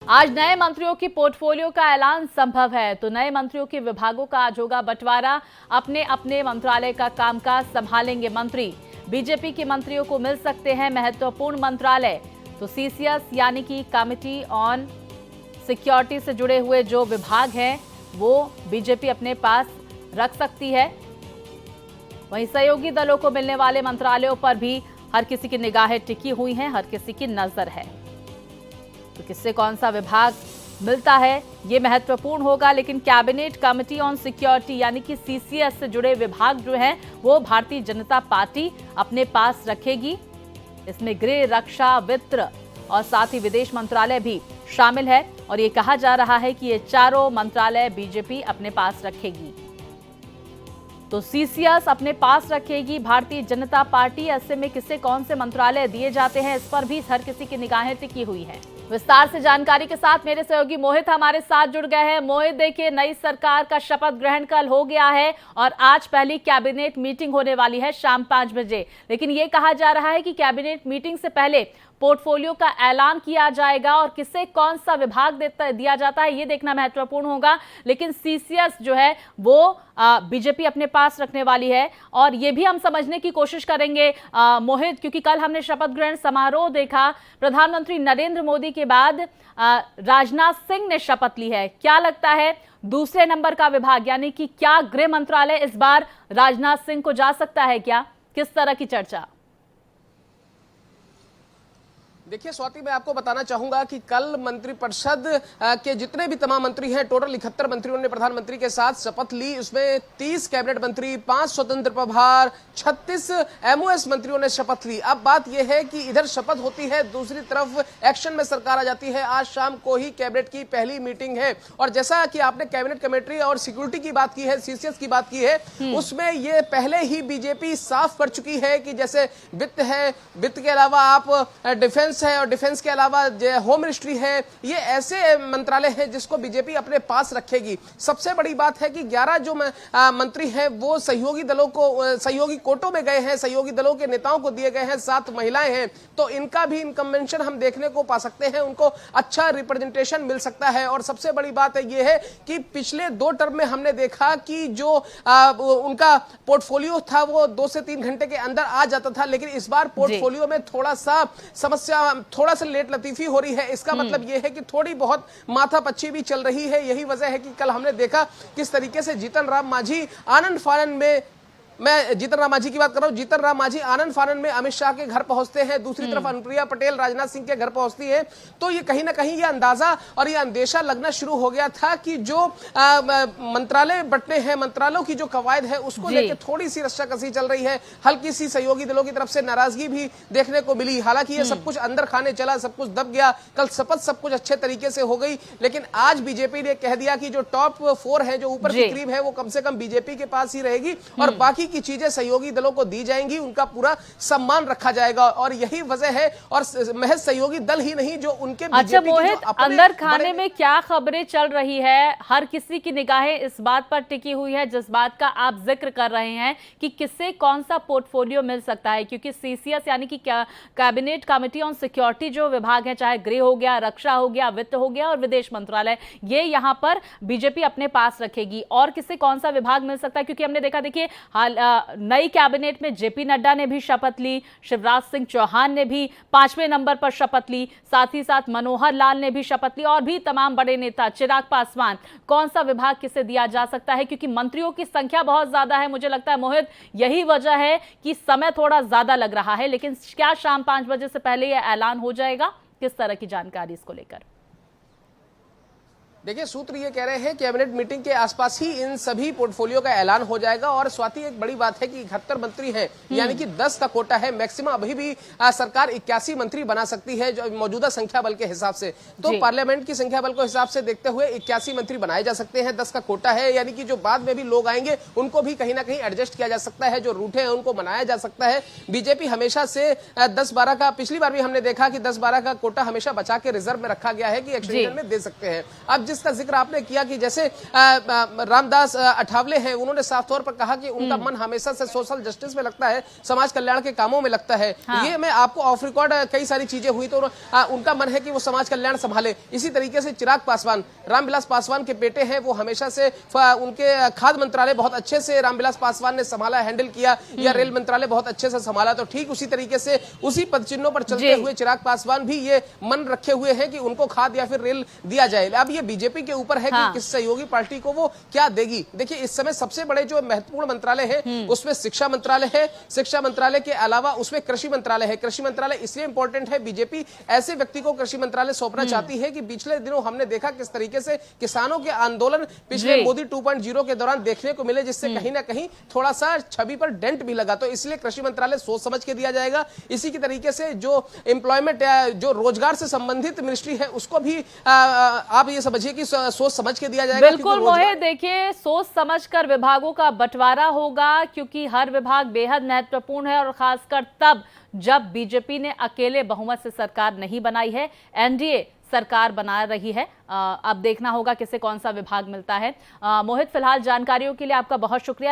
आज नए मंत्रियों की पोर्टफोलियो का ऐलान संभव है, तो नए मंत्रियों के विभागों का आज होगा बंटवारा। अपने अपने मंत्रालय का कामकाज संभालेंगे मंत्री। बीजेपी के मंत्रियों को मिल सकते हैं महत्वपूर्ण मंत्रालय। तो सीसीएस यानी कि कमिटी ऑन सिक्योरिटी से जुड़े हुए जो विभाग हैं वो बीजेपी अपने पास रख सकती है। वहीं सहयोगी दलों को मिलने वाले मंत्रालयों पर भी हर किसी की निगाहें टिकी हुई हैं, हर किसी की नजर है। तो किससे कौन सा विभाग मिलता है ये महत्वपूर्ण होगा, लेकिन कैबिनेट कमेटी ऑन सिक्योरिटी यानी कि सीसीएस से जुड़े विभाग जो हैं वो भारतीय जनता पार्टी अपने पास रखेगी। इसमें गृह, रक्षा, वित्त और साथ ही विदेश मंत्रालय भी शामिल है और ये कहा जा रहा है कि ये चारों मंत्रालय बीजेपी अपने पास रखेगी। तो सीसीएस अपने पास रखेगी भारतीय जनता पार्टी। ऐसे में किसे कौन से मंत्रालय दिए जाते हैं इस पर भी हर किसी की निगाहें टिकी हुई हैं। विस्तार से जानकारी के साथ मेरे सहयोगी मोहित हमारे साथ जुड़ गए हैं। मोहित, देखिए नई सरकार का शपथ ग्रहण कल हो गया है और आज पहली कैबिनेट मीटिंग होने वाली है शाम 5 बजे, लेकिन ये कहा जा रहा है कि कैबिनेट मीटिंग से पहले पोर्टफोलियो का ऐलान किया जाएगा और किसे कौन सा विभाग दिया जाता है ये देखना महत्वपूर्ण होगा। लेकिन सीसीएस जो है वो बीजेपी अपने पास रखने वाली है और ये भी हम समझने की कोशिश करेंगे मोहित, क्योंकि कल हमने शपथ ग्रहण समारोह देखा। प्रधानमंत्री नरेंद्र मोदी के बाद राजनाथ सिंह ने शपथ ली है। क्या लगता है दूसरे नंबर का विभाग यानी कि क्या गृह मंत्रालय इस बार राजनाथ सिंह को जा सकता है क्या? किस तरह की चर्चा? देखिए स्वाति, मैं आपको बताना चाहूंगा कि कल मंत्रिपरिषद के जितने भी तमाम मंत्री हैं, टोटल 71 मंत्रियों ने प्रधानमंत्री के साथ शपथ ली। उसमें 30 कैबिनेट मंत्री, 5 स्वतंत्र प्रभार, 36 एमओएस मंत्रियों ने शपथ ली। अब बात यह है कि इधर शपथ होती है, दूसरी तरफ एक्शन में सरकार आ जाती है। आज शाम को ही कैबिनेट की पहली मीटिंग है और जैसा कि आपने कैबिनेट कमेटी और सिक्योरिटी की बात की है, सीसीएस की बात की है, उसमें ये पहले ही बीजेपी साफ कर चुकी है कि जैसे वित्त है, वित्त के अलावा आप डिफेंस है और डिफेंस के अलावा होम मिनिस्ट्री है, ये ऐसे मंत्रालय हैं जिसको बीजेपी अपने पास रखेगी। सबसे बड़ी बात है कि 11 जो मंत्री हैं वो सहयोगी दलों को, सहयोगी कोटों में गए हैं, सहयोगी दलों के नेताओं को दिए गए हैं, 7 महिलाएं हैं, तो इनका भी इनकम्बेंशन हम देखने को पा सकते हैं, उनको अच्छा रिप्रेजेंटेशन मिल सकता है। और सबसे बड़ी बात ये है कि पिछले 2 टर्म में हमने देखा कि जो उनका पोर्टफोलियो था वो 2 से 3 घंटे के अंदर आ जाता था, लेकिन इस बार पोर्टफोलियो में थोड़ा सा समस्या, थोड़ा सा लेट लतीफी हो रही है। इसका मतलब यह है कि थोड़ी बहुत माथापच्ची भी चल रही है। यही वजह है कि कल हमने देखा किस तरीके से जीतन राम मांझी आनंद फानन में, मैं जीतन राम मांझी की बात कर रहा हूं, जीतन राम मांझी आनंद फानन में अमित शाह के घर पहुंचते हैं, दूसरी तरफ अनुप्रिया पटेल राजनाथ सिंह के घर पहुंचती है। तो ये कहीं ना कहीं ये अंदाजा और ये अंदेशा लगना शुरू हो गया था कि जो मंत्रालय बंटने हैं, मंत्रालयों की जो कवायद है उसको लेकर थोड़ी सी रस्साकसी चल रही है। हल्की सी सहयोगी दलों की तरफ से नाराजगी भी देखने को मिली। हालांकि ये सब कुछ अंदर खाने चला, सब कुछ दब गया। कल शपथ सब कुछ अच्छे तरीके से हो गई, लेकिन आज बीजेपी ने कह दिया कि जो टॉप 4 है, जो ऊपर के करीब है, वो कम से कम बीजेपी के पास ही रहेगी और बाकी की चीजें सहयोगी दलों को दी जाएंगी, उनका पूरा सम्मान रखा जाएगा। और यही वजह है, और महज सहयोगी दल ही नहीं जो उनके अच्छा मोहित, अंदर खाने में क्या खबरें चल रही है? हर किसी की निगाहें इस बात पर टिकी हुई है जिस बात का आप जिक्र कर रहे हैं कि किससे कौन सा पोर्टफोलियो मिल सकता है, क्योंकि सीसीएस यानी कि कैबिनेट कमेटी ऑन सिक्योरिटी जो विभाग है, चाहे गृह हो गया, रक्षा हो गया, वित्त हो गया और विदेश मंत्रालय, ये यहाँ पर बीजेपी अपने पास रखेगी। और किससे कौन सा विभाग मिल सकता है? क्योंकि हमने देखा, देखिए नई कैबिनेट में जेपी नड्डा ने भी शपथ ली, शिवराज सिंह चौहान ने भी 5वें नंबर पर शपथ ली, साथ ही साथ मनोहर लाल ने भी शपथ ली और भी तमाम बड़े नेता, चिराग पासवान। कौन सा विभाग किसे दिया जा सकता है? क्योंकि मंत्रियों की संख्या बहुत ज्यादा है, मुझे लगता है मोहित यही वजह है कि समय थोड़ा ज्यादा लग रहा है। लेकिन क्या शाम 5 बजे से पहले यह ऐलान हो जाएगा? किस तरह की जानकारी इसको लेकर? देखिए सूत्र ये कह रहे हैं कि कैबिनेट मीटिंग के आसपास ही इन सभी पोर्टफोलियो का ऐलान हो जाएगा। और स्वाति, एक बड़ी बात है कि 71 मंत्री हैं, यानी कि 10 का कोटा है मैक्सिमम। अभी भी सरकार 81 मंत्री बना सकती है जो मौजूदा संख्या बल के हिसाब से। तो पार्लियामेंट की संख्या बल को हिसाब से देखते हुए 81 मंत्री बनाए जा सकते हैं। 10 का कोटा है, यानी कि जो बाद में भी लोग आएंगे उनको भी कहीं ना कहीं एडजस्ट किया जा सकता है, जो रूठे हैं उनको बनाया जा सकता है। बीजेपी हमेशा से 10-12 का, पिछली बार भी हमने देखा कि 10-12 का कोटा हमेशा बचा के रिजर्व में रखा गया है कि एक्सटेंशन में दे सकते हैं। अब जिसका जिक्र आपने किया कि जैसे रामदास अठावले हैं, उन्होंने साफ तौर पर कहा कि उनका मन हमेशा से सोशल जस्टिस में लगता है, समाज कल्याण के कामों में लगता है। ये मैं आपको ऑफ रिकॉर्ड कई सारी चीजें हुई तो उनका मन है कि वो समाज कल्याण संभाले। इसी तरीके से चिराग पासवान, रामविलास पासवान के बेटे हैं, वो हमेशा से उनके खाद्य मंत्रालय बहुत अच्छे से रामविलास पासवान ने संभाला, हैंडल किया, या रेल मंत्रालय बहुत अच्छे से संभाला। तो ठीक उसी तरीके से उसी पदचिन्हों पर चलते हुए चिराग पासवान भी ये मन रखे हुए हैं कि उनको खाद या फिर रेल दिया जाए। अब ये बीजेपी के ऊपर है कि किस सहयोगी पार्टी को वो क्या देगी। देखिए इस समय सबसे बड़े जो महत्वपूर्ण मंत्रालय है उसमें शिक्षा मंत्रालय है, शिक्षा मंत्रालय के अलावा उसमें कृषि मंत्रालय है। कृषि मंत्रालय इसलिए इंपॉर्टेंट है, बीजेपी ऐसे व्यक्ति को कृषि मंत्रालय सौंपना चाहती है कि पिछले दिनों हमने देखा किस तरीके से किसानों के आंदोलन पिछले मोदी 2.0 के दौरान देखने को मिले, जिससे कहीं ना कहीं थोड़ा सा छवि पर डेंट भी लगा। तो इसलिए कृषि मंत्रालय सोच समझ के दिया जाएगा। इसी की तरीके से जो एम्प्लॉयमेंट जो रोजगार से संबंधित मिनिस्ट्री है उसको भी आप ये समझिए कि सोच समझ के दिया जाएगा। बिल्कुल मोहित, देखिए सोच समझकर विभागों का बंटवारा होगा, क्योंकि हर विभाग बेहद महत्वपूर्ण है और खासकर तब जब बीजेपी ने अकेले बहुमत से सरकार नहीं बनाई है, एनडीए सरकार बना रही है। अब देखना होगा किसे कौन सा विभाग मिलता है। मोहित, फिलहाल जानकारियों के लिए आपका बहुत शुक्रिया।